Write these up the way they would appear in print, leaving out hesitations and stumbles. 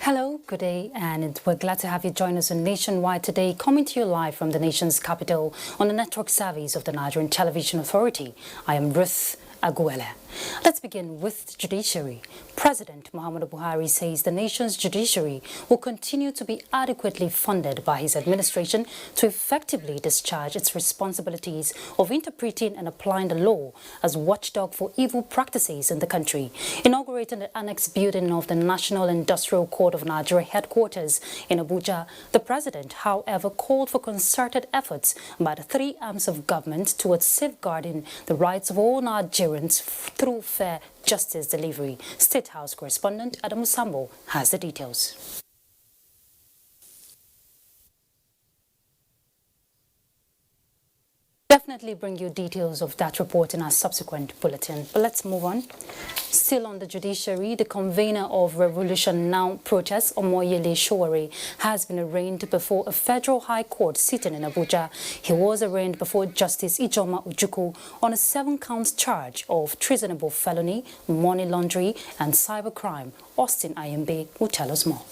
Hello, good day, and we're glad to have you join us on Nationwide today, coming to you live from the nation's capital on the network service of the Nigerian Television Authority. I am Ruth Aguele. Let's begin with the Judiciary. President Muhammadu Buhari says the nation's judiciary will continue to be adequately funded by his administration to effectively discharge its responsibilities of interpreting and applying the law as watchdog for evil practices in the country. Inaugurating the annex building of the National Industrial Court of Nigeria headquarters in Abuja, the president, however, called for concerted efforts by the three arms of government towards safeguarding the rights of all Nigerians through fair justice delivery. State House correspondent Adamu Sambo has the details. Definitely bring you details of that report in our subsequent bulletin. But let's move on. Still on the judiciary, the convener of Revolution Now protests, Omoyele Sowore, has been arraigned before a federal high court sitting in Abuja. He was arraigned before Justice Ijoma Ojukwu on a 7-count charge of treasonable felony, money laundering and cybercrime. Austin Ayembe will tell us more.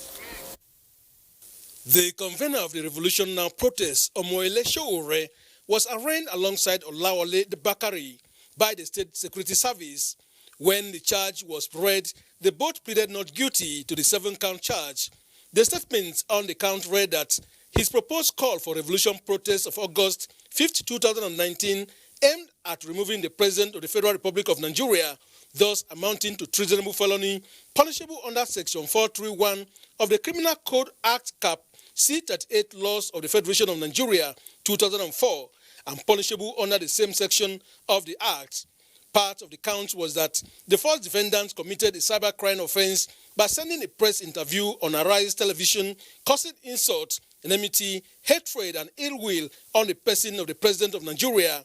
The convener of the Revolution Now protest, Omoyele Sowore, was arraigned alongside Olawale Bakari by the State Security Service. When the charge was read, they both pleaded not guilty to the 7-count charge. The statement on the count read that his proposed call for revolution protest of August 5, 2019 aimed at removing the President of the Federal Republic of Nigeria, thus amounting to treasonable felony, punishable under Section 431 of the Criminal Code Act Cap C-38 laws of the Federation of Nigeria 2004 and punishable under the same section of the Act. Part of the count was that the first defendant committed a cybercrime offense by sending a press interview on Arise television, causing insult, enmity, hatred, and ill will on the person of the President of Nigeria.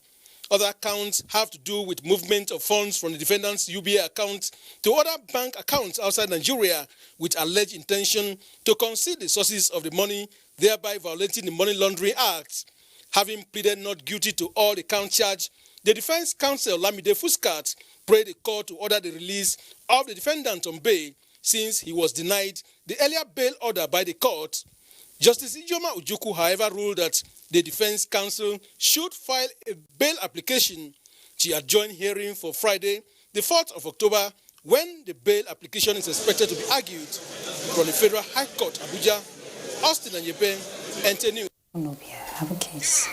Other counts have to do with movement of funds from the defendant's UBA account to other bank accounts outside Nigeria with alleged intention to conceal the sources of the money, thereby violating the Money Laundering Act. Having pleaded not guilty to all the count charge, the defense counsel Lamide Fuscat prayed the court to order the release of the defendant on bail since he was denied the earlier bail order by the court. Justice Ijoma Ojukwu, however, ruled that the defense counsel should file a bail application. She adjourned hearing for Friday, the 4th of October, when the bail application is expected to be argued from the Federal High Court, Abuja. Austin Ayembe, NT News. Have a case.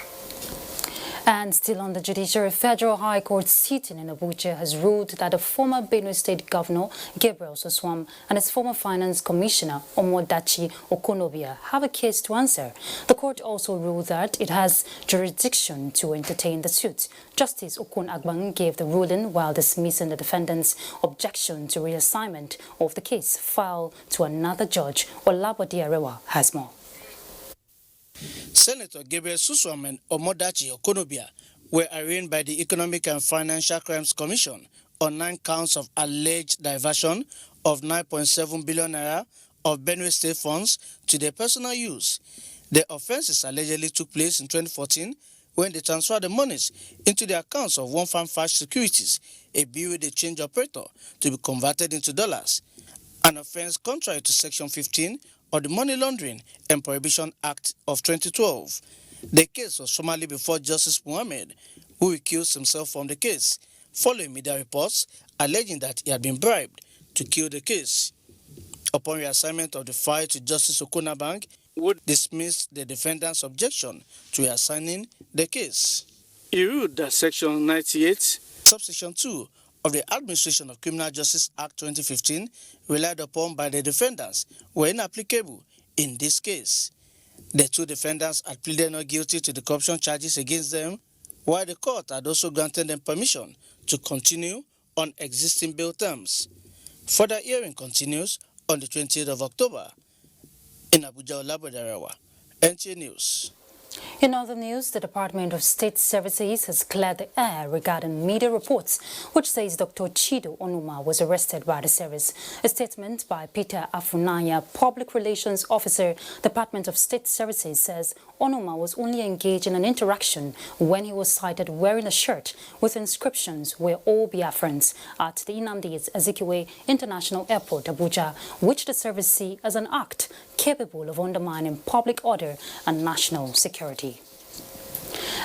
And still on the judiciary, Federal High Court sitting in Abuja has ruled that the former Benue State Governor, Gabriel Soswam, and his former Finance Commissioner, Omodachi Okonobia, have a case to answer. The court also ruled that it has jurisdiction to entertain the suit. Justice Okun Agbang gave the ruling while dismissing the defendant's objection to reassignment of the case filed to another judge. Olabode Arewa has more. Senator Gabriel Soswam and Omodachi Okonobia were arraigned by the Economic and Financial Crimes Commission on 9 counts of alleged diversion of 9.7 billion naira of Benue State funds to their personal use. The offences allegedly took place in 2014 when they transferred the monies into the accounts of One Farm Fash Securities, a bureau de change operator, to be converted into dollars, an offence contrary to Section 15 of the Money Laundering and Prohibition Act of 2012. The case was formally before Justice Muhammad, who recused himself from the case, following media reports alleging that he had been bribed to kill the case. Upon reassignment of the file to Justice Okonabang, would dismiss the defendant's objection to reassigning the case. He ruled that Section 98, Subsection 2 of the Administration of Criminal Justice Act 2015 relied upon by the defendants were inapplicable in this case. The two defendants had pleaded not guilty to the corruption charges against them while the court had also granted them permission to continue on existing bail terms. Further hearing continues on the 20th of October. In Abuja, Olabodarawa, NTA News. In other news, the Department of State Services has cleared the air regarding media reports, which says Dr. Chido Onuma was arrested by the service. A statement by Peter Afunanya, Public Relations Officer, Department of State Services, says Onuma was only engaged in an interaction when he was sighted wearing a shirt with inscriptions "We're all Biafrans" at the Nnamdi Azikiwe International Airport, Abuja, which the service see as an act capable of undermining public order and national security.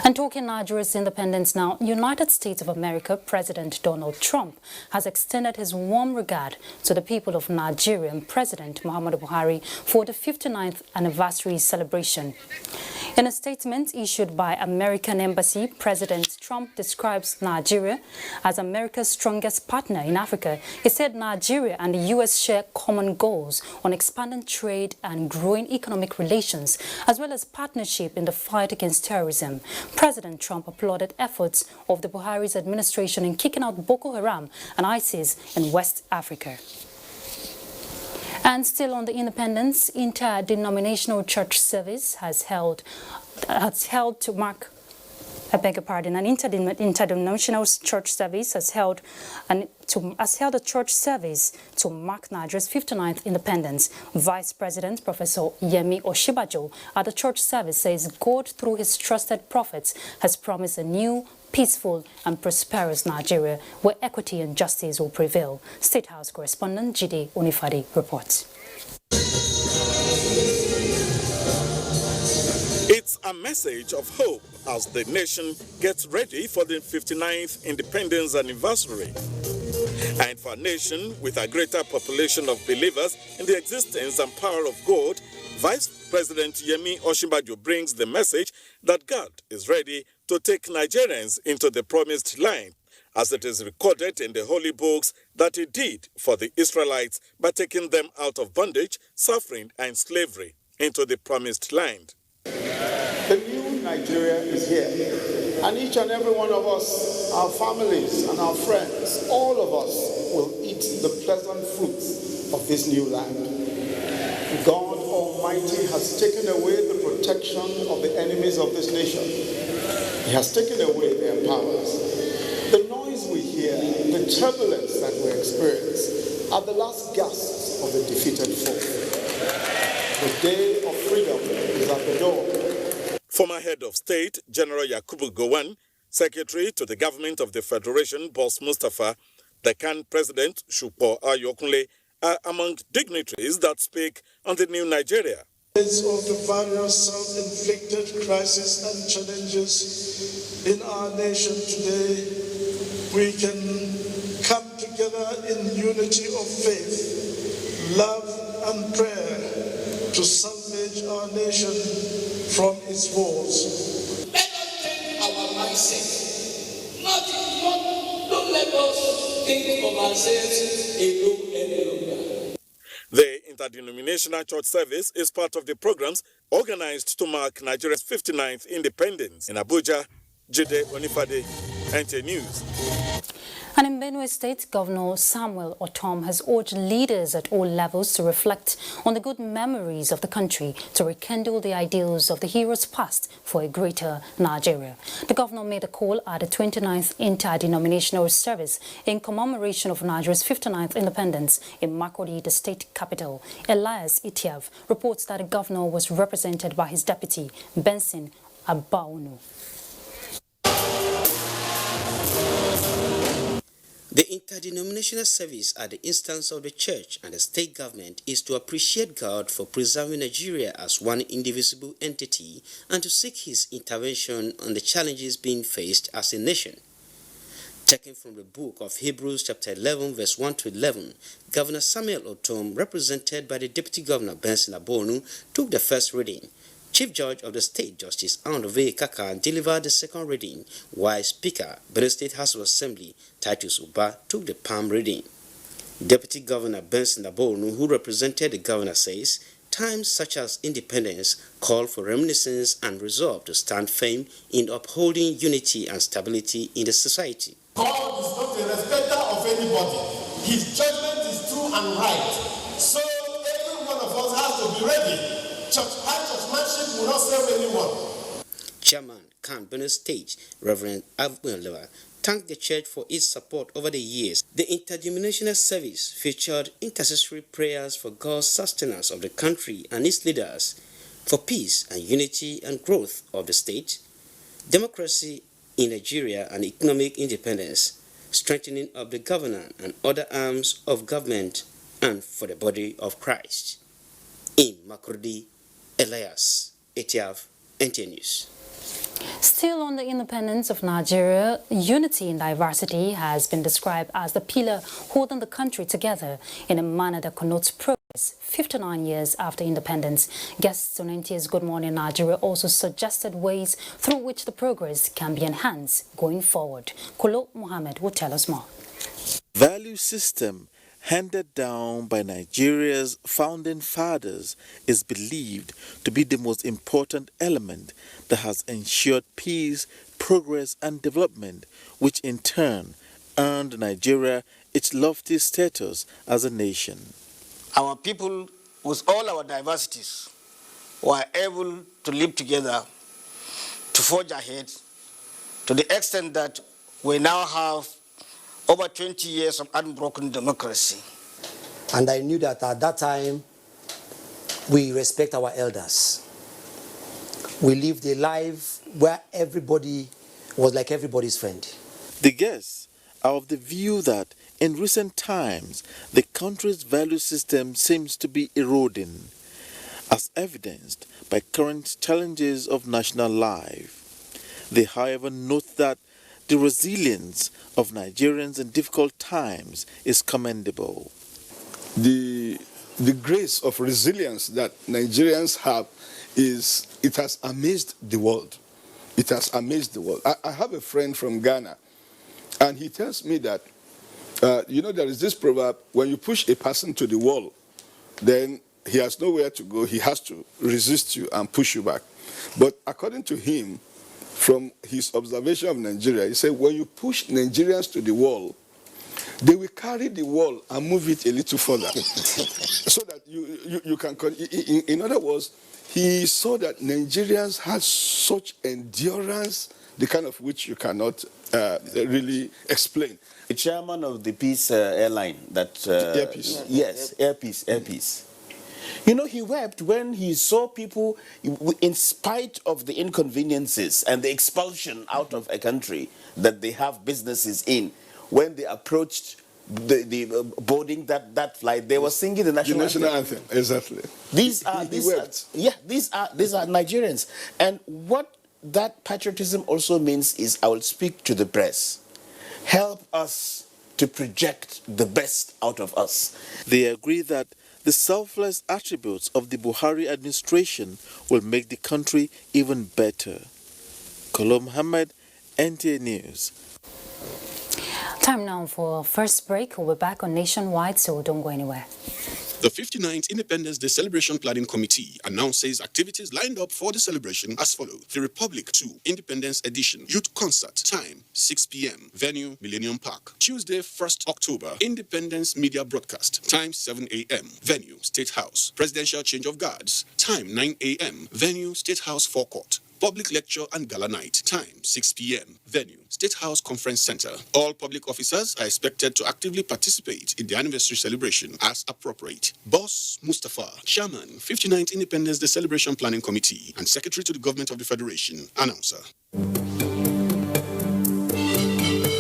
And talking Nigeria's independence now, United States of America President Donald Trump has extended his warm regard to the people of Nigeria and President Muhammadu Buhari for the 59th anniversary celebration. In a statement issued by American Embassy, President Trump describes Nigeria as America's strongest partner in Africa. He said Nigeria and the U.S. share common goals on expanding trade and growing economic relations, as well as partnership in the fight against terrorism. President Trump applauded efforts of the Buhari's administration in kicking out Boko Haram and ISIS in West Africa. And still on the independence, interdenominational church service has held to mark. I beg your pardon. An interdenominational church service has held a church service to mark Nigeria's 59th independence. Vice President Professor Yemi Oshibajo at the church service says God, through his trusted prophets, has promised a new, peaceful and prosperous Nigeria where equity and justice will prevail. State House correspondent Jide Onifade reports. It's a message of hope as the nation gets ready for the 59th independence anniversary. And for a nation with a greater population of believers in the existence and power of God, Vice President Yemi Oshibajo brings the message that God is ready to take Nigerians into the promised land, as it is recorded in the holy books that he did for the Israelites by taking them out of bondage, suffering, and slavery into the promised land. The new Nigeria is here, and each and every one of us, our families and our friends, all of us will eat the pleasant fruits of this new land. God Almighty has taken away the protection of the enemies of this nation. He has taken away their powers. The noise we hear, the turbulence that we experience are the last gasps of the defeated foe. The day of freedom is at the door. Former Head of State, General Yakubu Gowon, Secretary to the Government of the Federation, Boss Mustafa, the CAN President, Shupo Ayokunle, are among dignitaries that speak on the new Nigeria. Of the various self-inflicted crises and challenges in our nation today, we can come together in unity of faith, love and prayer to salvage our nation from its woes. Let us change our mindset. Don't let us think of ourselves alone any longer. The interdenominational church service is part of the programs organized to mark Nigeria's 59th independence. In Abuja, Jide Onifade, NTA News. And in Benue State, Governor Samuel Otom has urged leaders at all levels to reflect on the good memories of the country to rekindle the ideals of the heroes past for a greater Nigeria. The governor made a call at the 29th interdenominational service in commemoration of Nigeria's 59th independence in Makurdi, the state capital. Elias Itiav reports that the governor was represented by his deputy, Benson Abaunu. The interdenominational service at the instance of the church and the state government is to appreciate God for preserving Nigeria as one indivisible entity and to seek his intervention on the challenges being faced as a nation. Taken from the book of Hebrews chapter 11 verse 1 to 11, Governor Samuel Otom, represented by the Deputy Governor Benson Abonu, took the first reading. Chief Judge of the State, Justice Andove Kaka, delivered the second reading, while Speaker, Benue State House of Assembly, Titus Uba, took the palm reading. Deputy Governor Benson Abonu, who represented the governor, says times such as independence call for reminiscence and resolve to stand firm in upholding unity and stability in the society. God is not a respecter of anybody. His judgment is true and right. So every one of us has to be ready. High churchmanship will not serve anyone. Chairman Kan Benue State, Reverend Omoyele, thanked the church for its support over the years. The interdenominational service featured intercessory prayers for God's sustenance of the country and its leaders, for peace and unity and growth of the state, democracy in Nigeria and economic independence, strengthening of the government and other arms of government, and for the body of Christ. In Makurdi, Elias, Etiaf, NTA News. Still on the independence of Nigeria, unity in diversity has been described as the pillar holding the country together in a manner that connotes progress 59 years after independence. Guests on NTA's Good Morning Nigeria also suggested ways through which the progress can be enhanced going forward. Kolo Mohammed will tell us more. Value system handed down by Nigeria's founding fathers is believed to be the most important element that has ensured peace, progress and development, which in turn earned Nigeria its lofty status as a nation. Our people, with all our diversities, were able to live together, to forge ahead, to the extent that we now have over 20 years of unbroken democracy. And I knew that at that time, we respect our elders. We lived a life where everybody was like everybody's friend. The guests are of the view that in recent times, the country's value system seems to be eroding, as evidenced by current challenges of national life. They, however, note that the resilience of Nigerians in difficult times is commendable. The grace of resilience that Nigerians have it has amazed the world. It has amazed the world. I have a friend from Ghana, and he tells me that, there is this proverb, when you push a person to the wall, then he has nowhere to go. He has to resist you and push you back. But according to him, from his observation of Nigeria, he said, when you push Nigerians to the wall, they will carry the wall and move it a little further so that you can... In other words, he saw that Nigerians had such endurance, the kind of which you cannot really explain. The chairman of the Peace Airline, that... Airpeace. Yes, Airpeace. You know, he wept when he saw people, in spite of the inconveniences and the expulsion out of a country that they have businesses in, when they approached the boarding that flight, they were singing the national anthem. Exactly. These are Nigerians. And what that patriotism also means is, I will speak to the press. Help us to project the best out of us. They agree that the selfless attributes of the Buhari administration will make the country even better. Kolo Mohammed, NTA News. Time now for our first break. We'll be back on Nationwide, so don't go anywhere. The 59th Independence Day Celebration Planning Committee announces activities lined up for the celebration as follows. The Republic 2 Independence Edition Youth Concert. Time 6 p.m. Venue Millennium Park. Tuesday 1st October Independence Media Broadcast. Time 7 a.m. Venue State House. Presidential Change of Guards. Time 9 a.m. Venue State House Forecourt. Public lecture and gala night. Time 6 p.m. Venue State House Conference Center. All public officers are expected to actively participate in the anniversary celebration as appropriate. Boss Mustafa, Chairman, 59th Independence Day Celebration Planning Committee and Secretary to the Government of the Federation. Announcer.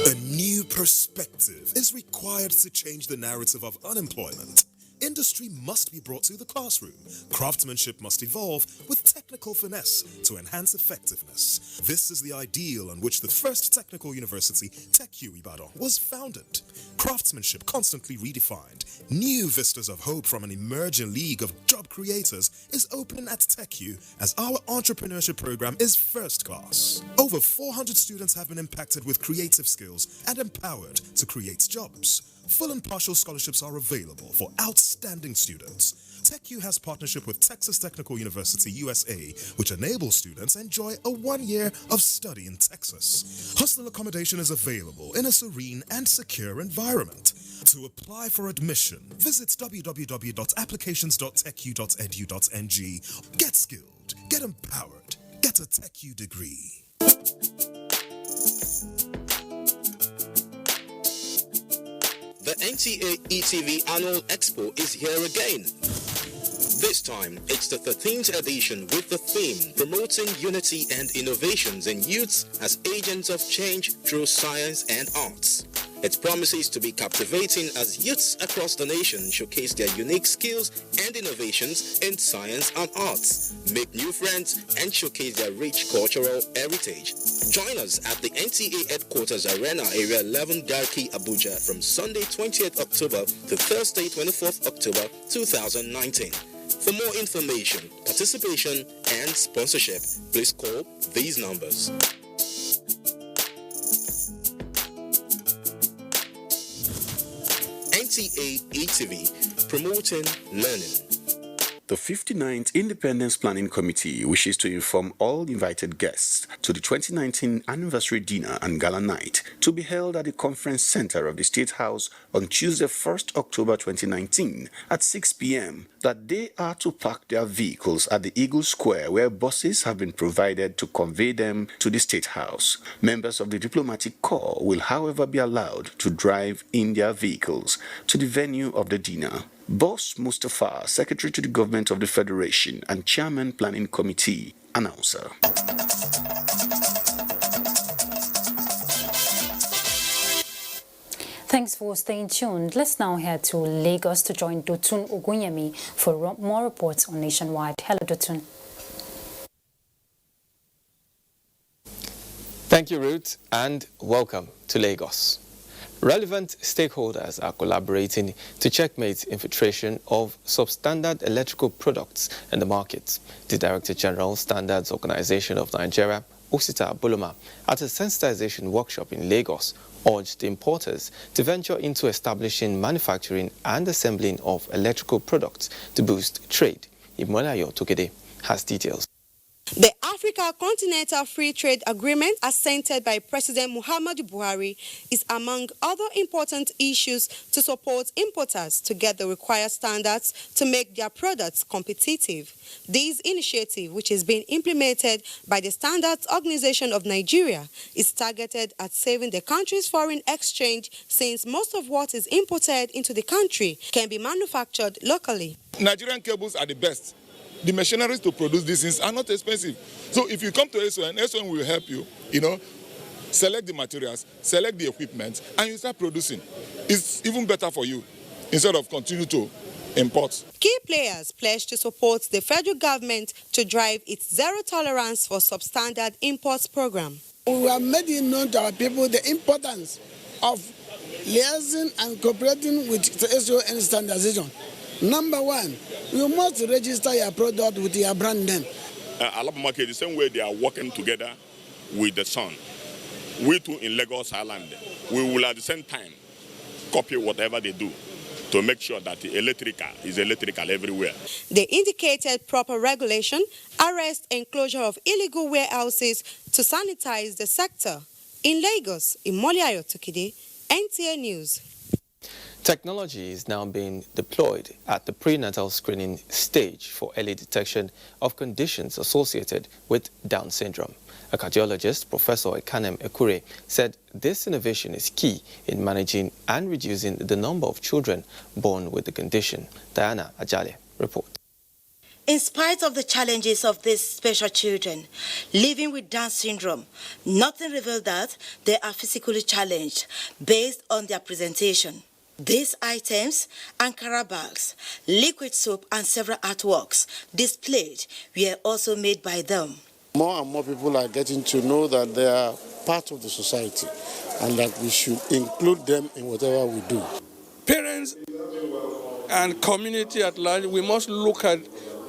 A new perspective is required to change the narrative of unemployment. Industry must be brought to the classroom. Craftsmanship must evolve with technical finesse to enhance effectiveness. This is the ideal on which the first technical university, TechU Ibadan, was founded. Craftsmanship constantly redefined. New vistas of hope from an emerging league of job creators is opening at TechU as our entrepreneurship program is first class. Over 400 students have been impacted with creative skills and empowered to create jobs. Full and partial scholarships are available for outstanding students. TechU has partnership with Texas Technical University, USA, which enables students enjoy a 1 year of study in Texas. Hostel accommodation is available in a serene and secure environment. To apply for admission, visit www.applications.techu.edu.ng. Get skilled, get empowered, get a TechU degree. The NTA ETV Annual Expo is here again. This time, it's the 13th edition with the theme Promoting Unity and Innovations in Youths as Agents of Change through Science and Arts. It promises to be captivating as youths across the nation showcase their unique skills and innovations in science and arts, make new friends, and showcase their rich cultural heritage. Join us at the NTA Headquarters Arena, Area 11, Garki, Abuja from Sunday 20th October to Thursday 24th October 2019. For more information, participation, and sponsorship, please call these numbers. NTA ETV, promoting learning. The 59th Independence Planning Committee wishes to inform all invited guests to the 2019 Anniversary Dinner and Gala Night to be held at the Conference Center of the State House on Tuesday 1st October 2019 at 6 p.m. that they are to park their vehicles at the Eagle Square where buses have been provided to convey them to the State House. Members of the Diplomatic Corps will however be allowed to drive in their vehicles to the venue of the dinner. Boss Mustafa, Secretary to the Government of the Federation and Chairman Planning Committee, announcer. Thanks for staying tuned. Let's now head to Lagos to join Dotun Ogunyemi for more reports on Nationwide. Hello, Dotun. Thank you, Ruth, and welcome to Lagos. Relevant stakeholders are collaborating to checkmate infiltration of substandard electrical products in the market. The Director General Standards Organization of Nigeria, Osita Boloma, at a sensitization workshop in Lagos, urged importers to venture into establishing manufacturing and assembling of electrical products to boost trade. Omoyele Tokede has details. The Africa Continental Free Trade Agreement, assented by President Muhammadu Buhari, is among other important issues to support importers to get the required standards to make their products competitive. This initiative, which is being implemented by the Standards Organization of Nigeria, is targeted at saving the country's foreign exchange, since most of what is imported into the country can be manufactured locally. Nigerian cables are the best. The machineries to produce these things are not expensive. So if you come to SON, SON will help you, select the materials, select the equipment, and you start producing. It's even better for you instead of continue to import. Key players pledge to support the federal government to drive its zero tolerance for substandard imports program. We have made it known to our people the importance of liaising and cooperating with the SON standardization. Number one, you must register your product with your brand name. Alaba Market, the same way they are working together with the Sun. We too in Lagos Island, we will at the same time copy whatever they do to make sure that the electrical is electrical everywhere. They indicated proper regulation, arrest and closure of illegal warehouses to sanitize the sector. In Lagos, Omoyele Tokede, NTA News. Technology is now being deployed at the prenatal screening stage for early detection of conditions associated with Down syndrome. A cardiologist, Professor Ekanem Ekure, said this innovation is key in managing and reducing the number of children born with the condition. Diana Ajale reports. In spite of the challenges of these special children living with Down syndrome, nothing revealed that they are physically challenged based on their presentation. These items, Ankara bags, liquid soap and several artworks displayed were also made by them. More and more people are getting to know that they are part of the society and that we should include them in whatever we do. Parents and community at large, we must look at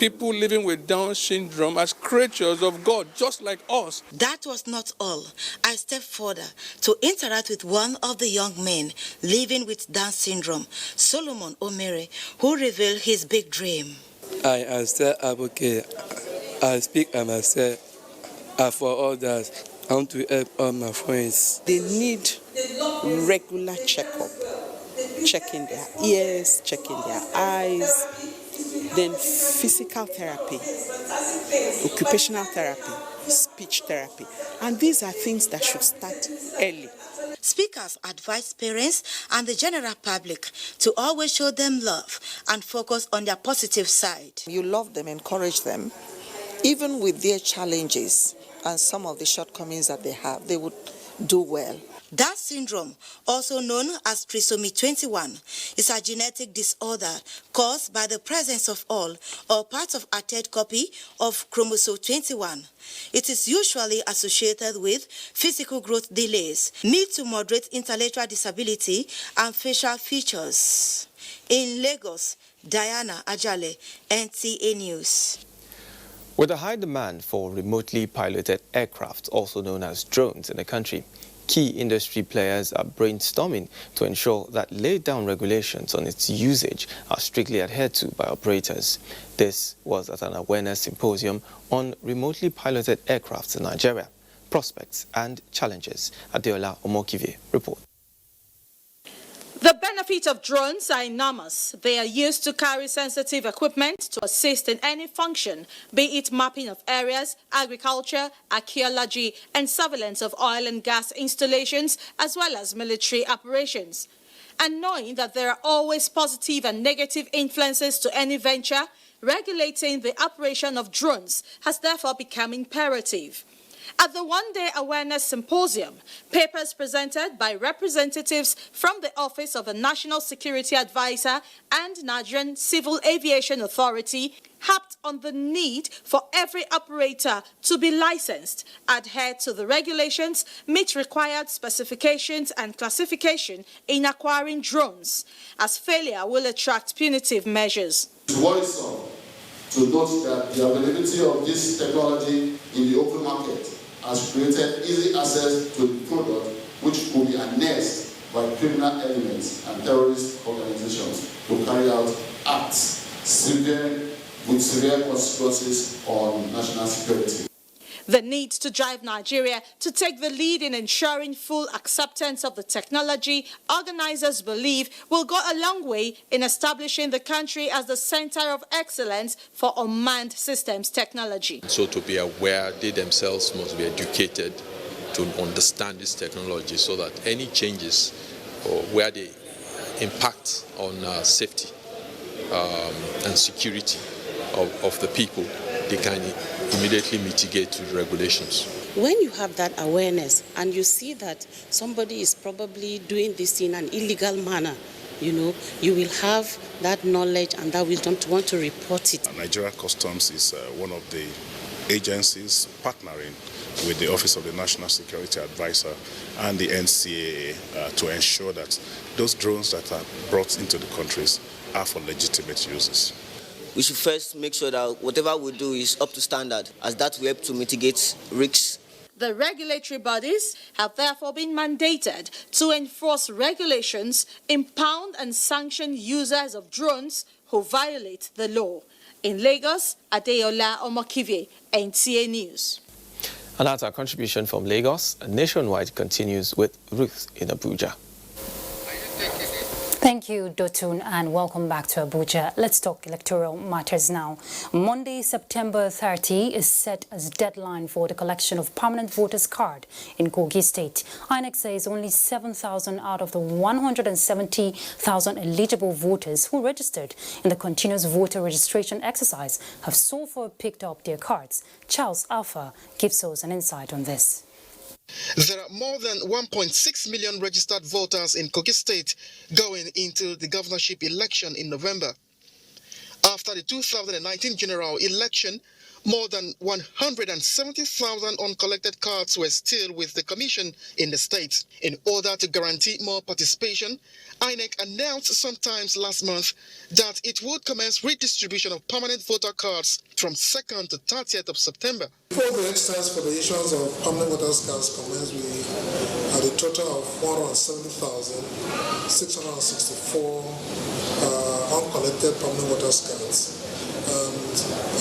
people living with Down syndrome as creatures of God, just like us. That was not all. I stepped further to interact with one of the young men living with Down syndrome, Solomon Omere, who revealed his big dream. I am still advocate. I speak and I say, for all that, I want to help all my friends. They need regular checkup, checking their ears, checking their eyes, then physical therapy, occupational therapy, speech therapy. And these are things that should start early. Speakers advise parents and the general public to always show them love and focus on their positive side. You love them, encourage them, even with their challenges and some of the shortcomings that they have, they would do well. Down syndrome, also known as trisomy 21, is a genetic disorder caused by the presence of all or part of a third copy of chromosome 21. It is usually associated with physical growth delays, mid to moderate intellectual disability, and facial features. In Lagos, Diana Ajale, NTA News. With a high demand for remotely piloted aircraft, also known as drones, in the country, key industry players are brainstorming to ensure that laid-down regulations on its usage are strictly adhered to by operators. This was at an awareness symposium on remotely piloted aircraft in Nigeria, prospects and challenges. Adeola Omokive report. The benefits of drones are enormous. They are used to carry sensitive equipment to assist in any function, be it mapping of areas, agriculture, archaeology, and surveillance of oil and gas installations, as well as military operations. And knowing that there are always positive and negative influences to any venture, regulating the operation of drones has therefore become imperative. At the one-day awareness symposium, papers presented by representatives from the Office of the National Security Advisor and Nigerian Civil Aviation Authority harped on the need for every operator to be licensed, adhere to the regulations, meet required specifications and classification in acquiring drones, as failure will attract punitive measures. It's worrisome to note that the availability of this technology in the open market has created easy access to the product, which could be harnessed by criminal elements and terrorist organizations to carry out acts with severe consequences on national security. The need to drive Nigeria to take the lead in ensuring full acceptance of the technology, organizers believe, will go a long way in establishing the country as the center of excellence for unmanned systems technology. So to be aware, they themselves must be educated to understand this technology so that any changes or where they impact on safety and security of the people, they can immediately mitigate to the regulations. When you have that awareness and you see that somebody is probably doing this in an illegal manner, you will have that knowledge and that wisdom to want to report it. Nigeria Customs is one of the agencies partnering with the Office of the National Security Advisor and the NCAA to ensure that those drones that are brought into the countries are for legitimate uses. We should first make sure that whatever we do is up to standard, as that will help to mitigate risks. The regulatory bodies have therefore been mandated to enforce regulations, impound and sanction users of drones who violate the law. In Lagos, Adeola Omokive, NTA News. And that's our contribution from Lagos. Nationwide continues with Ruth in Abuja. Thank you, Dotun, and welcome back to Abuja. Let's talk electoral matters now. Monday, September 30 is set as deadline for the collection of permanent voters' card in Kogi State. INEC says only 7,000 out of the 170,000 eligible voters who registered in the continuous voter registration exercise have so far picked up their cards. Charles Alpha gives us an insight on this. There are more than 1.6 million registered voters in Kogi State going into the governorship election in November. After the 2019 general election, More than 170,000 uncollected cards were still with the Commission in the state. In order to guarantee more participation, INEC announced sometimes last month that it would commence redistribution of permanent voter cards from 2nd to 30th of September. Before the exercise for the issuance of permanent voter cards commenced, we had a total of 170,664 uncollected permanent voter cards. And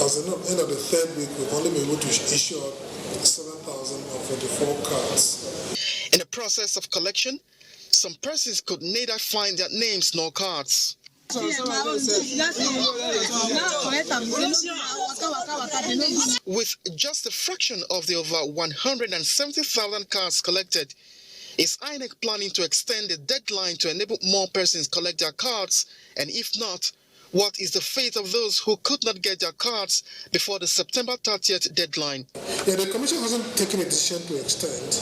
as of the end of the third week, we've only been able to issue 7,044 cards. In the process of collection, some persons could neither find their names nor cards. With just a fraction of the over 170,000 cards collected, is INEC planning to extend the deadline to enable more persons collect their cards? And if not, what is the fate of those who could not get their cards before the September 30th deadline? Yeah, the Commission hasn't taken a decision to extend,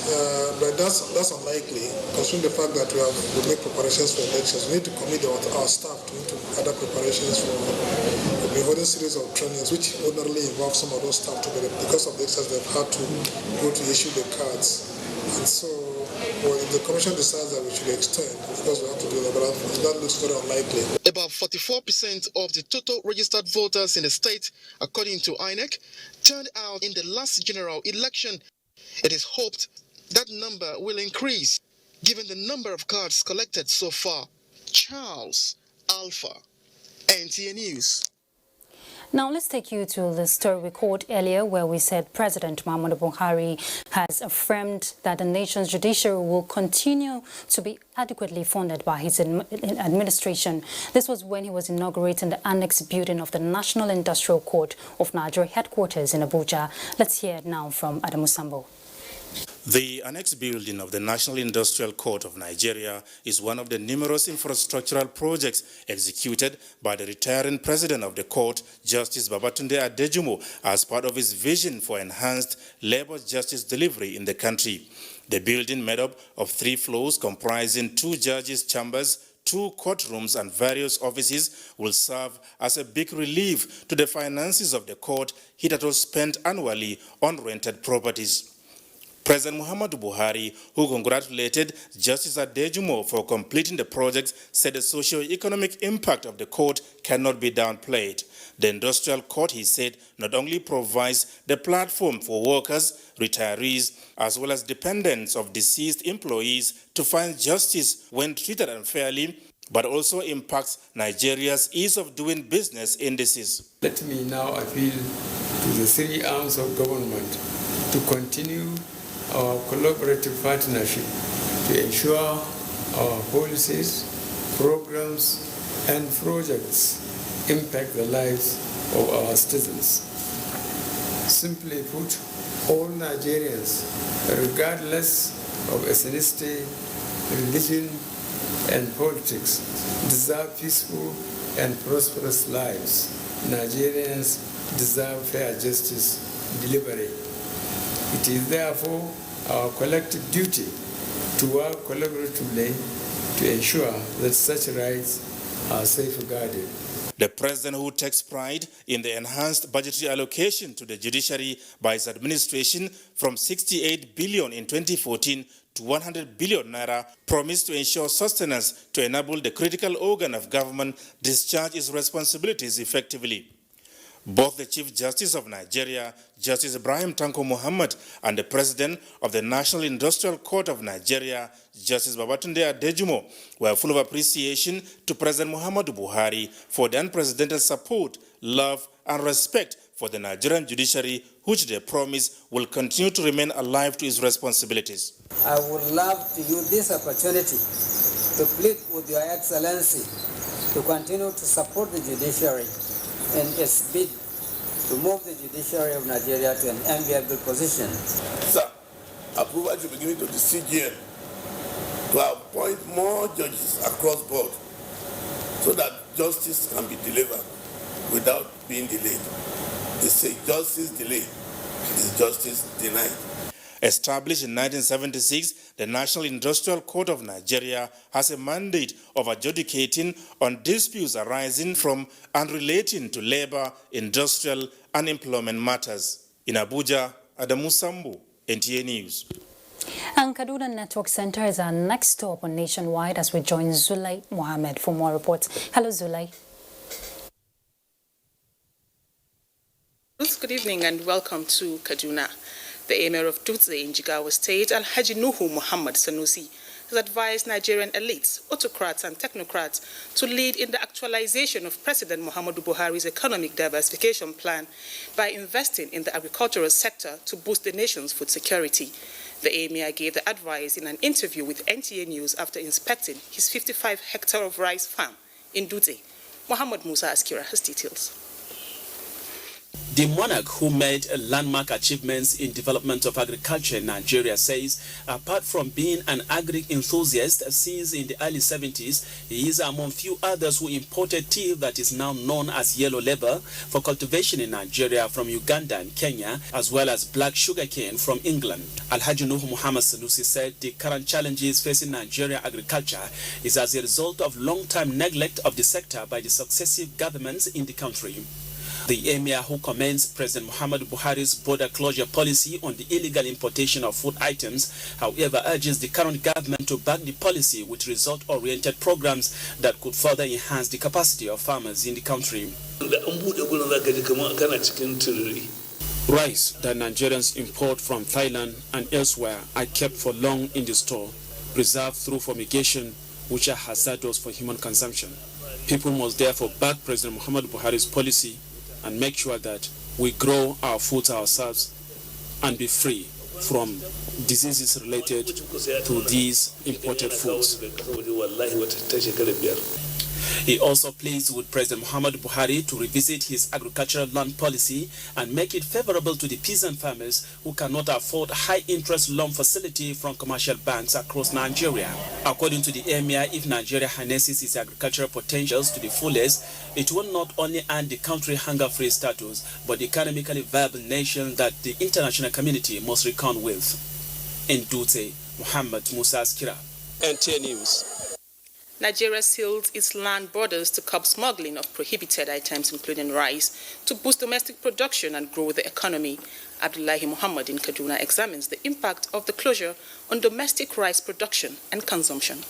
but that's unlikely, considering the fact that we make preparations for elections. We need to commit our staff to other preparations for the whole series of trainings, which ordinarily involve some of those staff together. Because of the exercise, they've had to go to issue the cards. And so, if the Commission decides that we should extend, because we have to do that, but that looks very unlikely. About 44% of the total registered voters in the state, according to INEC, turned out in the last general election. It is hoped that number will increase, given the number of cards collected so far. Charles Alpha, NTA News. Now let's take you to the story we called earlier, where we said President Muhammadu Buhari has affirmed that the nation's judiciary will continue to be adequately funded by his administration. This was when he was inaugurating the annex building of the National Industrial Court of Nigeria headquarters in Abuja. Let's hear it now from Adamu Sambo. The annex building of the National Industrial Court of Nigeria is one of the numerous infrastructural projects executed by the retiring president of the court, Justice Babatunde Adejumo, as part of his vision for enhanced labor justice delivery in the country. The building, made up of 3 floors comprising 2 judges' chambers, 2 courtrooms and various offices, will serve as a big relief to the finances of the court hitherto spent annually on rented properties. President Muhammadu Buhari, who congratulated Justice Adejumo for completing the project, said the socio-economic impact of the court cannot be downplayed. The industrial court, he said, not only provides the platform for workers, retirees, as well as dependents of deceased employees to find justice when treated unfairly, but also impacts Nigeria's ease of doing business indices. Let me now appeal to the 3 arms of government to continue our collaborative partnership to ensure our policies, programs, and projects impact the lives of our citizens. Simply put, all Nigerians, regardless of ethnicity, religion, and politics, deserve peaceful and prosperous lives. Nigerians deserve fair justice delivery. It is therefore our collective duty to work collaboratively to ensure that such rights are safeguarded. The president, who takes pride in the enhanced budgetary allocation to the judiciary by his administration from 68 billion in 2014 to 100 billion naira, promised to ensure sustenance to enable the critical organ of government discharge its responsibilities effectively. Both the Chief Justice of Nigeria, Justice Ibrahim Tanko Muhammad, and the President of the National Industrial Court of Nigeria, Justice Babatunde Adejumo, were full of appreciation to President Muhammadu Buhari for the unprecedented support, love, and respect for the Nigerian judiciary, which they promise will continue to remain alive to its responsibilities. I would love to use this opportunity to plead with Your Excellency to continue to support the judiciary in its bid to move the judiciary of Nigeria to an enviable position. Sir, approval should be given to the CGN to appoint more judges across board so that justice can be delivered without being delayed. They say justice delayed is justice denied. Established in 1976, the National Industrial Court of Nigeria has a mandate of adjudicating on disputes arising from and relating to labor, industrial, unemployment matters. In Abuja, Adamu Sambu, NTA News. And Kaduna Network Center is our next stop on Nationwide as we join Zulay Mohammed for more reports. Hello, Zulay. Good evening and welcome to Kaduna. The Emir of Dutse in Jigawa State, Alhaji Nuhu Muhammad Sanusi, has advised Nigerian elites, autocrats and technocrats to lead in the actualization of President Muhammadu Buhari's economic diversification plan by investing in the agricultural sector to boost the nation's food security. The Emir gave the advice in an interview with NTA News after inspecting his 55-hectare of rice farm in Dutse. Muhammad Musa Askira has details. The monarch, who made landmark achievements in development of agriculture in Nigeria, says apart from being an agri-enthusiast since in the early 70s, he is among few others who imported tea that is now known as yellow label for cultivation in Nigeria from Uganda and Kenya, as well as black sugarcane from England. Alhaji Nuhu Muhammad Sanusi said the current challenges facing Nigeria agriculture is as a result of long-time neglect of the sector by the successive governments in the country. The Emir, who commends President Muhammadu Buhari's border closure policy on the illegal importation of food items, however, urges the current government to back the policy with result-oriented programs that could further enhance the capacity of farmers in the country. Rice that Nigerians import from Thailand and elsewhere are kept for long in the store, preserved through fumigation, which are hazardous for human consumption. People must therefore back President Muhammadu Buhari's policy and make sure that we grow our food ourselves and be free from diseases related to these imported foods. He also pleads with President Muhammadu Buhari to revisit his agricultural land policy and make it favorable to the peasant farmers who cannot afford high-interest loan facility from commercial banks across Nigeria. According to the Emir, if Nigeria harnesses its agricultural potentials to the fullest, it will not only earn the country hunger-free status, but the economically viable nation that the international community must reckon with. In Dutse, Muhammad Musa Askira, NTA News. Nigeria sealed its land borders to curb smuggling of prohibited items, including rice, to boost domestic production and grow the economy. Abdullahi Muhammad in Kaduna examines the impact of the closure on domestic rice production and consumption.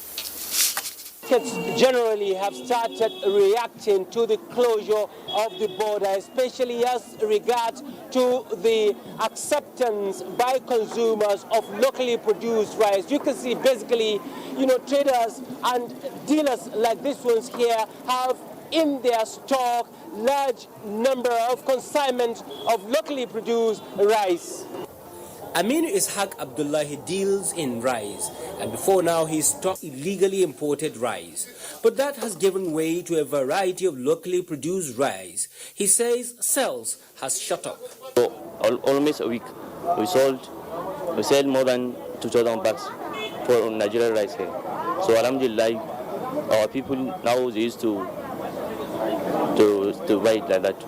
Generally have started reacting to the closure of the border, especially as regards to the acceptance by consumers of locally produced rice. You can see basically, traders and dealers like these ones here have in their stock large number of consignment of locally produced rice. Aminu Ishaq Abdullahi deals in rice, and before now he stocked illegally imported rice. But that has given way to a variety of locally produced rice. He says sales has shut up. Almost a week we sell more than 2,000 bags for Nigerian rice here. So alhamdulillah, our people now they used to buy it like that.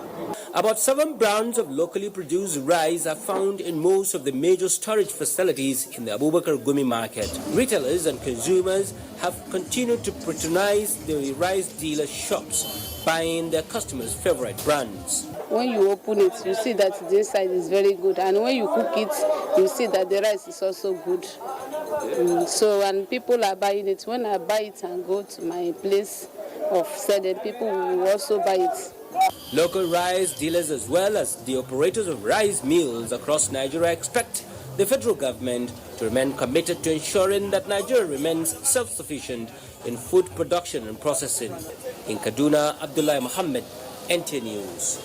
About 7 brands of locally produced rice are found in most of the major storage facilities in the Abubakar Gumi market. Retailers and consumers have continued to patronize the rice dealer shops, buying their customers' favorite brands. When you open it, you see that the inside is very good, and when you cook it, you see that the rice is also good. And people are buying it. When I buy it and go to my place of selling, people will also buy it. Local rice dealers as well as the operators of rice mills across Nigeria expect the federal government to remain committed to ensuring that Nigeria remains self-sufficient in food production and processing. In Kaduna, Abdullahi Muhammad, NTA News.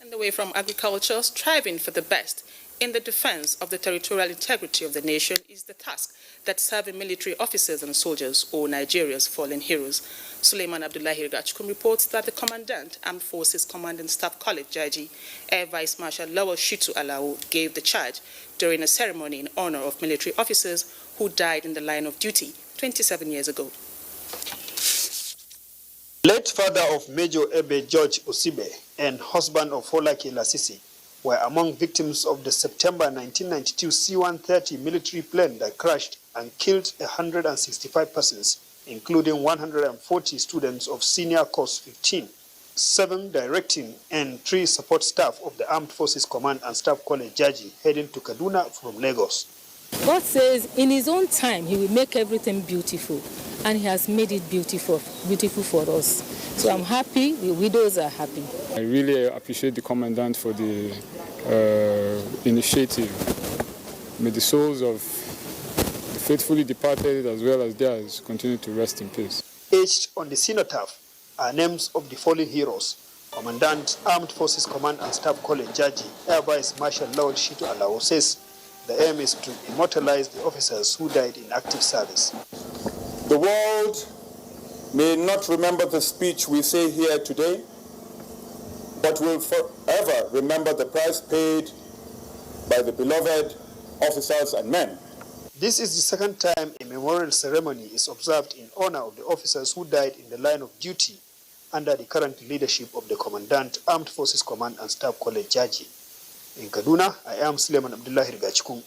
And away from agriculture, striving for the best in the defense of the territorial integrity of the nation is the task that serving military officers and soldiers, or Nigeria's fallen heroes. Suleiman Abdullahi Rigachkum reports that the Commandant, Armed Forces Command and Staff College, Jaji, Air Vice Marshal Lawal Shitu Alao, gave the charge during a ceremony in honor of military officers who died in the line of duty 27 years ago. Late father of Major Ebe George Osibe and husband of Holake Lasisi were among victims of the September 1992 C-130 military plane that crashed and killed 165 persons, including 140 students of senior course 15. 7 directing and 3 support staff of the Armed Forces Command and Staff College Jaji heading to Kaduna from Lagos. God says in his own time he will make everything beautiful, and he has made it beautiful for us. So I'm happy, the widows are happy. I really appreciate the Commandant for the initiative. May the souls of the faithfully departed as well as theirs continue to rest in peace. Etched on the cenotaph are names of the fallen heroes. Commandant, Armed Forces Command and Staff College Jaji, Air Vice Marshal Lawal Shitu Alao says the aim is to immortalize the officers who died in active service. The world may not remember the speech we say here today, but will forever remember the price paid by the beloved officers and men. This is the second time a memorial ceremony is observed in honor of the officers who died in the line of duty under the current leadership of the Commandant, Armed Forces Command and Staff College Jaji. In Kaduna, I am Suleiman Abdullahi Rigachikun,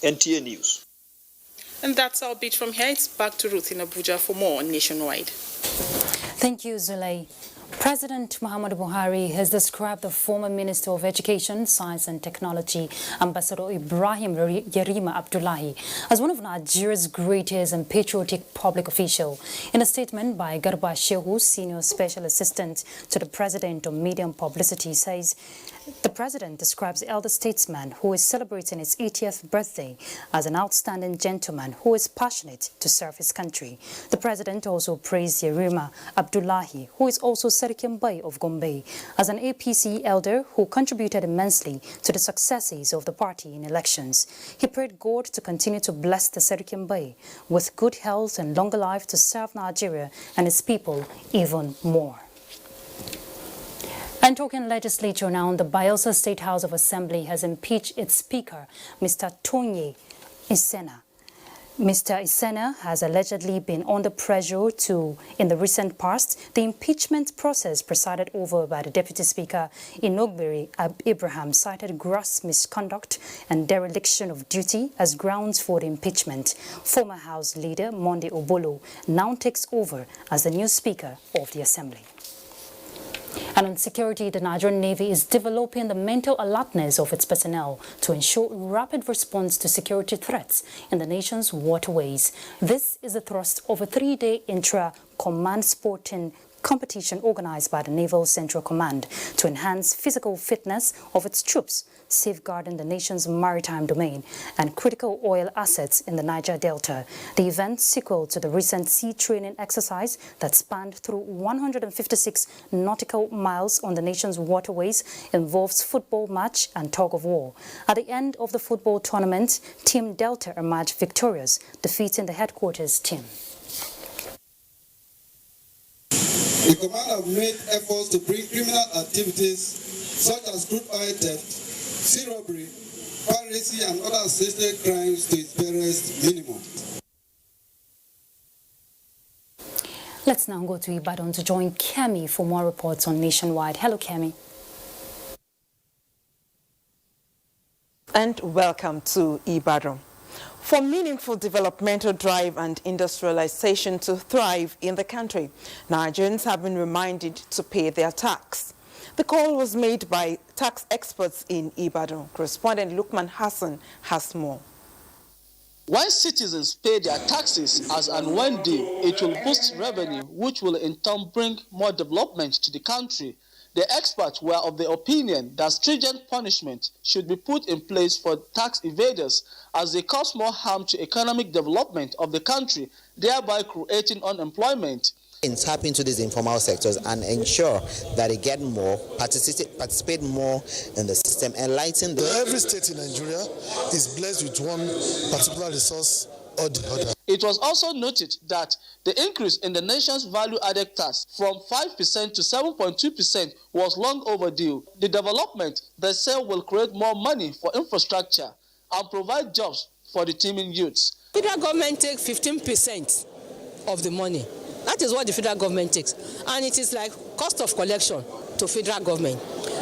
NTA News. And that's our beat from here. It's back to Ruth in Abuja for more on Nationwide. Thank you, Zulay. President Muhammadu Buhari has described the former Minister of Education, Science and Technology, Ambassador Ibrahim Yerima Abdullahi, as one of Nigeria's greatest and patriotic public officials. In a statement by Garba Shehu, Senior Special Assistant to the President on Media and Publicity, says the President describes the elder statesman who is celebrating his 80th birthday as an outstanding gentleman who is passionate to serve his country. The President also praised Yerima Abdullahi, who is also Serikim Bay of Gombe, as an APC elder who contributed immensely to the successes of the party in elections. He prayed God to continue to bless the Serikim Bay with good health and longer life to serve Nigeria and its people even more. And talking legislature now, the Bayelsa State House of Assembly has impeached its Speaker, Mr. Tonye Isena. Mr. Isena has allegedly been under pressure in the recent past, the impeachment process presided over by the Deputy Speaker, Inogbiri Abraham, cited gross misconduct and dereliction of duty as grounds for the impeachment. Former House Leader Monday Obolo now takes over as the new Speaker of the Assembly. And on security, the Nigerian Navy is developing the mental alertness of its personnel to ensure rapid response to security threats in the nation's waterways. This is the thrust of a 3-day intra-command sporting competition organized by the Naval Central Command to enhance physical fitness of its troops, safeguarding the nation's maritime domain and critical oil assets in the Niger Delta. The event, sequel to the recent sea training exercise that spanned through 156 nautical miles on the nation's waterways, involves football match and tug of war. At the end of the football tournament, Team Delta emerged victorious, defeating the headquarters team. The command have made efforts to bring criminal activities such as crude oil theft, sea robbery, piracy and other associated crimes to its barest minimum. Let's now go to Ibadan to join Kemi for more reports on Nationwide. Hello, Kemi. And welcome to Ibadan. For meaningful developmental drive and industrialization to thrive in the country, Nigerians have been reminded to pay their tax. The call was made by tax experts in Ibadan. Correspondent Lukman Hassan has more. When citizens pay their taxes as and when due, it will boost revenue, which will in turn bring more development to the country. The experts were of the opinion that stringent punishment should be put in place for tax evaders as they cause more harm to economic development of the country, thereby creating unemployment. Tap into these informal sectors and ensure that they get more, participate more in the system, enlighten them. Every state in Nigeria is blessed with one particular resource or the other. It was also noted that the increase in the nation's value-added tax from 5% to 7.2% was long overdue. The development, they say, will create more money for infrastructure and provide jobs for the teeming youths. Federal government takes 15% of the money. That is what the federal government takes. And it is like cost of collection to federal government.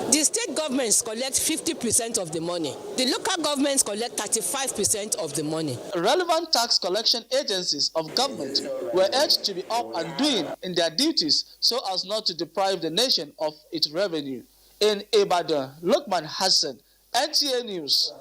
The state governments collect 50% of the money. The local governments collect 35% of the money. Relevant tax collection agencies of government were urged to be up and doing in their duties so as not to deprive the nation of its revenue. In Ibadan, Lokman Hassan, NTA News.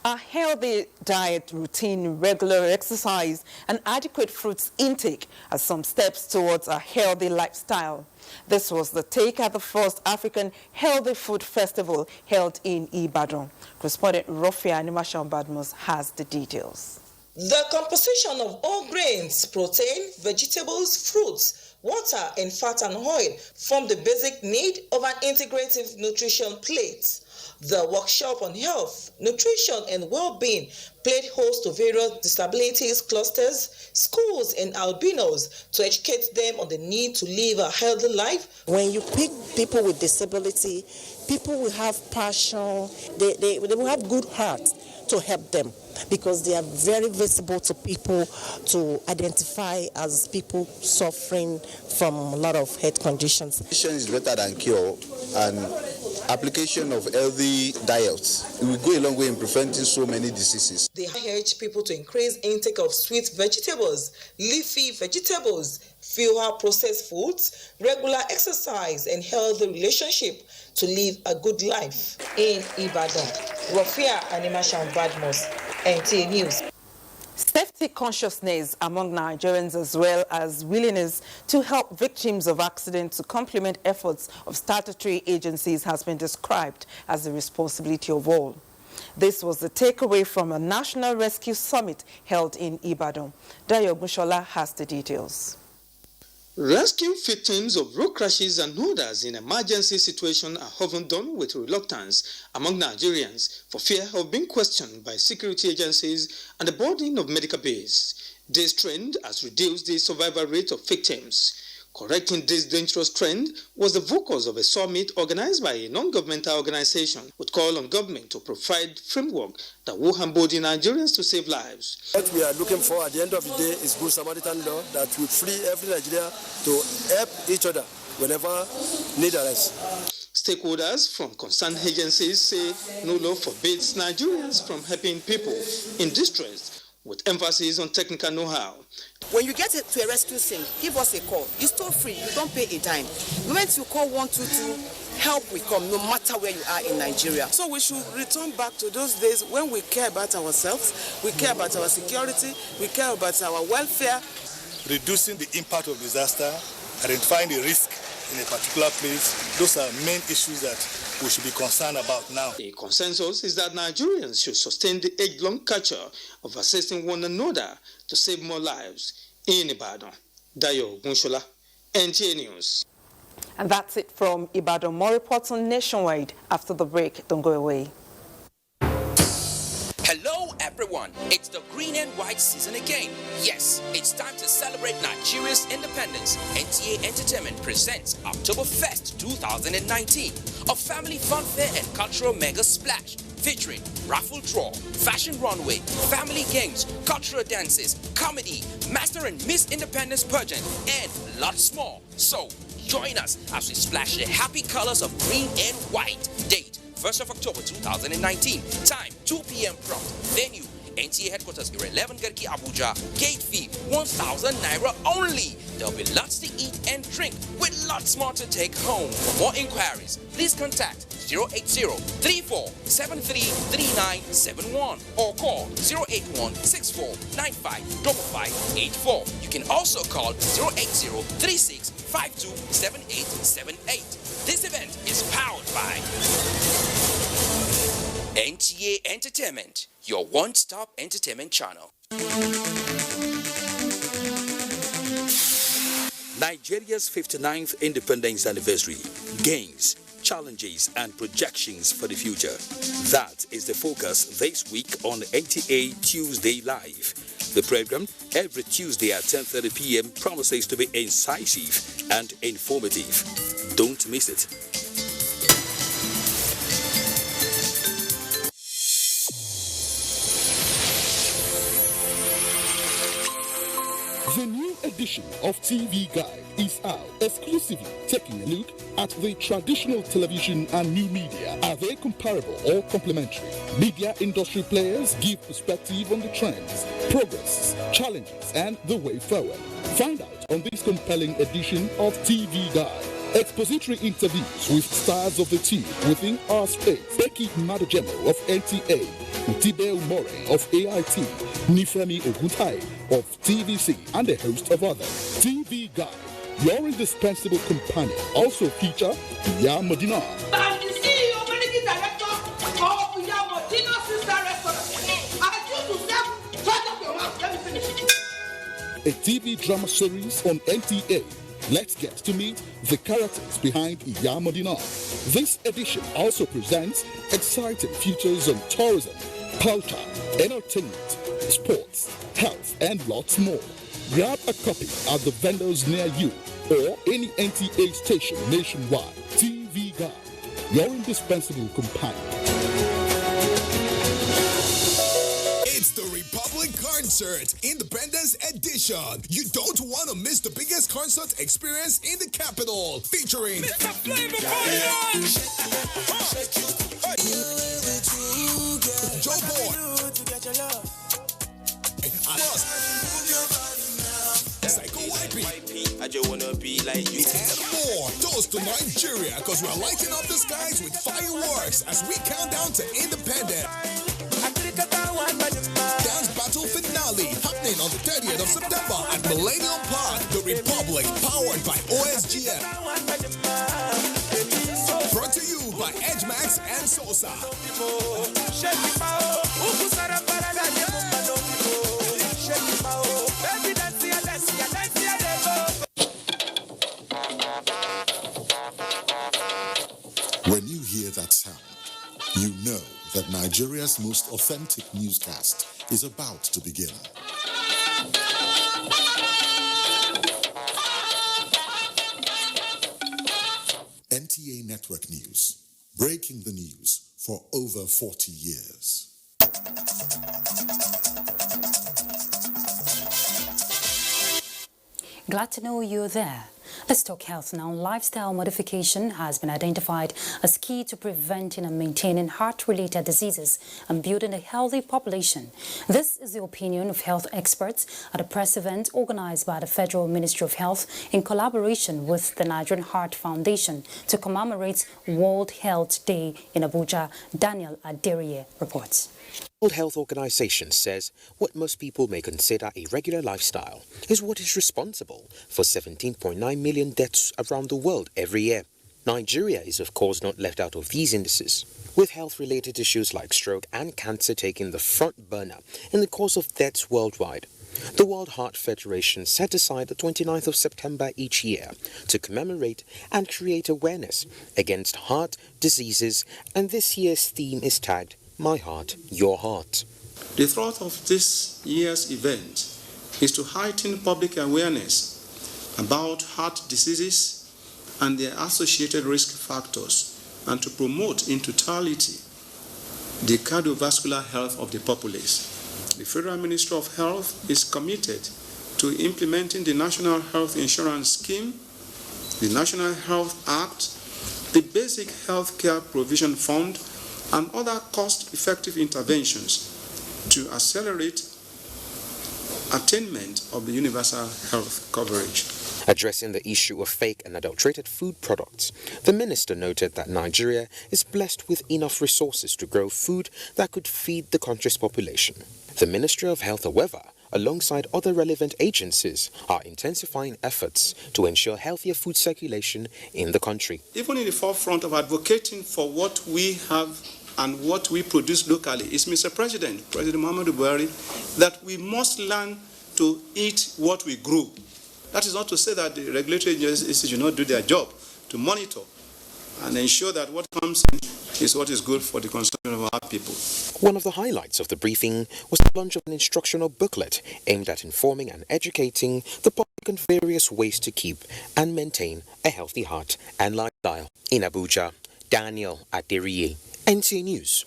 A healthy diet routine, regular exercise, and adequate fruits intake are some steps towards a healthy lifestyle. This was the take at the first African Healthy Food Festival held in Ibadan. Correspondent Rofia Animashan Badmus has the details. The composition of all grains, protein, vegetables, fruits, water, and fat and oil form the basic need of an integrative nutrition plate. The workshop on health, nutrition, and well-being played host to various disabilities clusters, schools, and albinos to educate them on the need to live a healthy life. When you pick people with disability, people will have passion, they will have good heart to help them, because they are very visible to people to identify as people suffering from a lot of health conditions. Prevention is better than cure, and application of healthy diets will go a long way in preventing so many diseases. They urge people to increase intake of sweet vegetables, leafy vegetables, fewer processed foods, regular exercise, and healthy relationship to live a good life. In Ibadan, Rofia Animashan Badmos, NTA News. Safety consciousness among Nigerians, as well as willingness to help victims of accidents to complement efforts of statutory agencies, has been described as the responsibility of all. This was the takeaway from a National Rescue Summit held in Ibadan. Dayo Gushola has the details. Rescue victims of road crashes and others in emergency situations are often done with reluctance among Nigerians for fear of being questioned by security agencies and the burden of medical bills. This trend has reduced the survival rate of victims. Correcting this dangerous trend was the focus of a summit organized by a non-governmental organization with call on government to provide framework that will embody Nigerians to save lives. What we are looking for at the end of the day is good Samaritan law that will free every Nigerian to help each other whenever need arises. Stakeholders from concerned agencies say no law forbids Nigerians from helping people in distress, with emphasis on technical know-how. When you get to a rescue scene, give us a call. It's toll free, you don't pay a dime. The moment you call 122, help will come, no matter where you are in Nigeria. So we should return back to those days when we care about ourselves, we care about our security, we care about our welfare. Reducing the impact of disaster, identifying the risk in a particular place, those are main issues that we should be concerned about now. The consensus is that Nigerians should sustain the age-long culture of assisting one another to save more lives. In Ibadan, Dayo Gunshola, NTA News. And that's it from Ibadan. More reports on Nationwide after the break. Don't go away. Hello everyone, it's the green and white season again. Yes, it's time to celebrate Nigeria's independence. NTA Entertainment presents October 1st, 2019, a family funfair and cultural mega splash featuring raffle draw, fashion runway, family games, cultural dances, comedy, Master and Miss Independence pageant, and lots more. So join us as we splash the happy colors of green and white. Date 1st of October 2019. Time 2 p.m. prompt. Venue NTA headquarters 11 Garki Abuja. Gate fee 1,000 naira only. There'll be lots to eat and drink with lots more to take home. For more inquiries, please contact 080-3473-3971 or call 081-6495-5584. You can also call 080-3652-7878. This event is powered by NTA Entertainment, your one-stop entertainment channel. Nigeria's 59th independence anniversary, gains, challenges and projections for the future. That is the focus this week on NTA Tuesday Live. The program, every Tuesday at 10:30 p.m. promises to be incisive and informative. Don't miss it. The new edition of TV Guide is out, exclusively taking a look at the traditional television and new media. Are they comparable or complementary? Media industry players give perspective on the trends, progress, challenges, and the way forward. Find out on this compelling edition of TV Guide. Expository interviews with stars of the team within our space. Becky Madojemo of NTA, Utibe Umore of AIT, Nifemi Oguntai of TVC, and a host of others. TV Guide, your indispensable companion. Also feature Iya Medina. I'm the CEO, Managing Director of Iya Medina Sister Restaurant. I choose to serve. Shut up your mouth. Let me finish. A TV drama series on NTA. Let's get to meet the characters behind Iya Medina. This edition also presents exciting features on tourism, culture, entertainment, sports, health, and lots more. Grab a copy at the vendors near you or any NTA station nationwide. TV Guide, your indispensable companion. It's the Republic Concert Independence Edition. You don't want to miss the biggest concert experience in the capital, featuring Joe Boy, Psycho Wipey, I just wanna be like you. And more. Toast to Nigeria, because we're lighting up the skies with fireworks as we count down to independence. Dance Battle Finale happening on the 30th of September at Millennium Park, the Republic, powered by OSGM. Brought to you by EdgeMax and Sosa. When you hear that sound, you know that Nigeria's most authentic newscast is about to begin. NTA Network News, breaking the news for over 40 years. Glad to know you're there. Let's talk health now. Lifestyle modification has been identified as key to preventing and maintaining heart-related diseases and building a healthy population. This is the opinion of health experts at a press event organized by the Federal Ministry of Health in collaboration with the Nigerian Heart Foundation to commemorate World Health Day in Abuja. Daniel Aderiye reports. The World Health Organization says what most people may consider a regular lifestyle is what is responsible for 17.9 million deaths around the world every year. Nigeria is of course not left out of these indices, with health-related issues like stroke and cancer taking the front burner in the cause of deaths worldwide. The World Heart Federation set aside the 29th of September each year to commemorate and create awareness against heart diseases, and this year's theme is tagged My Heart, Your Heart. The thought of this year's event is to heighten public awareness about heart diseases and their associated risk factors, and to promote in totality the cardiovascular health of the populace. The Federal Ministry of Health is committed to implementing the National Health Insurance Scheme, the National Health Act, the Basic Health Care Provision Fund, and other cost-effective interventions to accelerate attainment of the universal health coverage. Addressing the issue of fake and adulterated food products, the minister noted that Nigeria is blessed with enough resources to grow food that could feed the country's population. The Ministry of Health, however, alongside other relevant agencies, are intensifying efforts to ensure healthier food circulation in the country. Even in the forefront of advocating for what we have and what we produce locally is Mr. President Muhammadu Buhari, that we must learn to eat what we grow. That is not to say that the regulatory agencies do not do their job to monitor and ensure that what comes in is what is good for the consumption of our people. One of the highlights of the briefing was the launch of an instructional booklet aimed at informing and educating the public on various ways to keep and maintain a healthy heart and lifestyle. In Abuja, Daniel Aderiye, NTA News.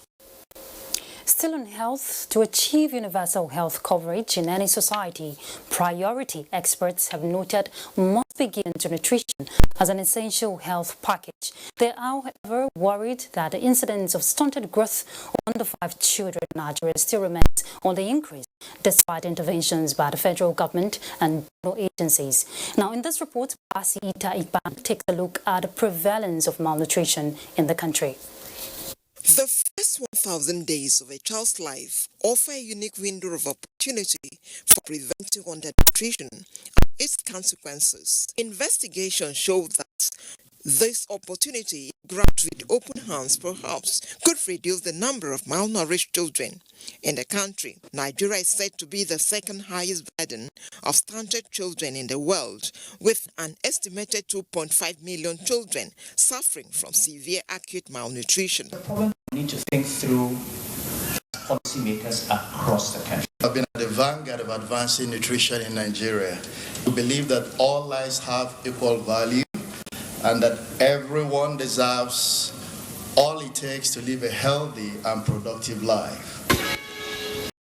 Still on health, to achieve universal health coverage in any society, priority experts have noted must be given to nutrition as an essential health package. They are, however, worried that the incidence of stunted growth of under 5 children in Nigeria still remains on the increase, despite interventions by the federal government and agencies. Now, in this report, Basi Ita Ikban takes a look at the prevalence of malnutrition in the country. The first 1,000 days of a child's life offer a unique window of opportunity for preventing undernutrition and its consequences. Investigations show that this opportunity, grabbed with open hands perhaps, could reduce the number of malnourished children in the country. Nigeria is said to be the second highest burden of stunted children in the world, with an estimated 2.5 million children suffering from severe acute malnutrition. The problem we need to think through policymakers across the country. I've been at the vanguard of advancing nutrition in Nigeria. We believe that all lives have equal value and that everyone deserves all it takes to live a healthy and productive life.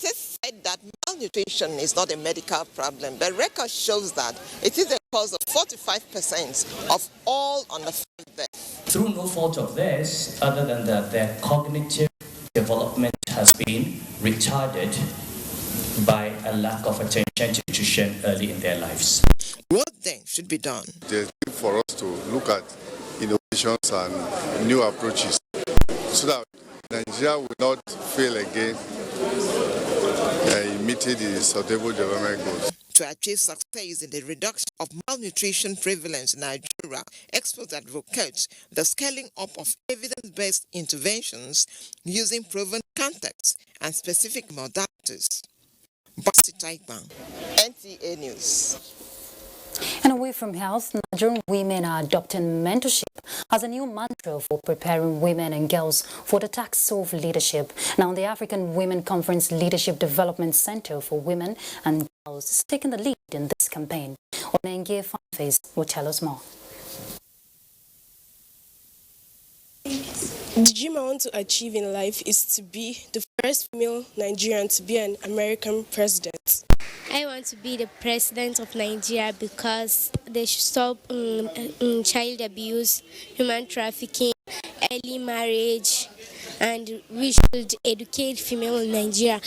It is said that malnutrition is not a medical problem, but record shows that it is a cause of 45% of all under 5 deaths. Through no fault of theirs, other than that their cognitive development has been retarded by a lack of attention to nutrition early in their lives. What then should be done? There's need for us to look at innovations and new approaches so that Nigeria will not fail again in meeting the Sustainable Development Goals. To achieve success in the reduction of malnutrition prevalence in Nigeria, experts advocate the scaling up of evidence-based interventions using proven contexts and specific modalities. Basi Taikban, NTA News. And away from health, Nigerian women are adopting mentorship as a new mantra for preparing women and girls for the task of leadership. Now, the African Women Conference Leadership Development Center for Women and Girls is taking the lead in this campaign. Onenge Fanface will tell us more. The dream I want to achieve in life is to be the first female Nigerian to be an American president. I want to be the president of Nigeria because they should stop child abuse, human trafficking, early marriage, and we should educate female in Nigeria.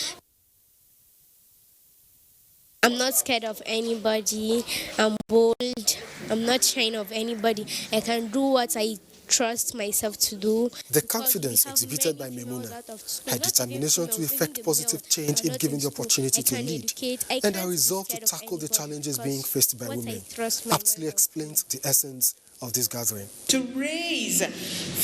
I'm not scared of anybody. I'm bold. I'm not shy of anybody. I can do what I trust myself to do. The confidence exhibited by Memuna, her determination to effect positive change if given the opportunity to lead, and her resolve to tackle the challenges being faced by women, aptly explains the essence of this gathering. To raise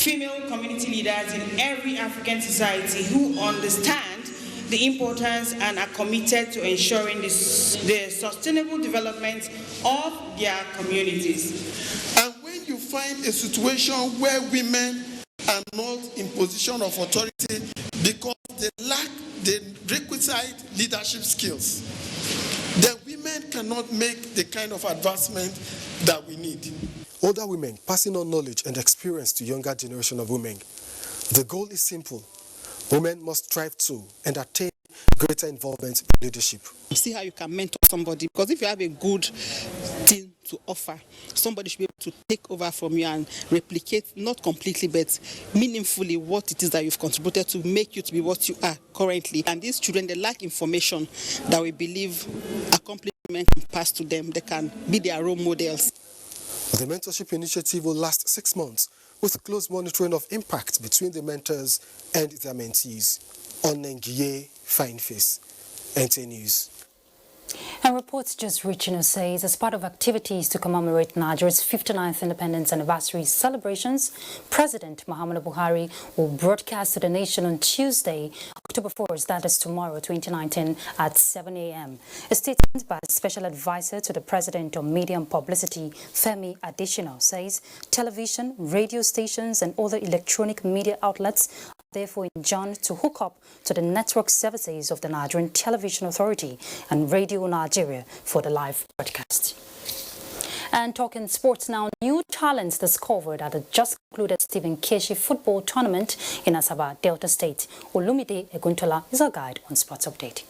female community leaders in every African society who understand the importance and are committed to ensuring the sustainable development of their communities. And when you find a situation where women are not in position of authority because they lack the requisite leadership skills, then women cannot make the kind of advancement that we need. Older women passing on knowledge and experience to younger generation of women. The goal is simple. Women must strive to and attain greater involvement in leadership. See how you can mentor somebody, because if you have a good thing to offer, somebody should be able to take over from you and replicate, not completely, but meaningfully, what it is that you've contributed to make you to be what you are currently. And these children, they lack information that we believe accomplishment can pass to them. They can be their role models. The mentorship initiative will last 6 months with close monitoring of impact between the mentors and their mentees. Onenge Fanface, NTA News. And reports just reaching us says, as part of activities to commemorate Nigeria's 59th independence anniversary celebrations, President Muhammadu Buhari will broadcast to the nation on Tuesday, October 4th, that is tomorrow, 2019, at 7 a.m. A statement by Special Advisor to the President on Media and Publicity, Femi Adesina, says television, radio stations and other electronic media outlets therefore enjoined to hook up to the network services of the Nigerian Television Authority and Radio Nigeria for the live broadcast. And talking sports now, new talents discovered at the just concluded Stephen Keshi football tournament in Asaba, Delta State. Olumide Eguntola is our guide on Sports Update.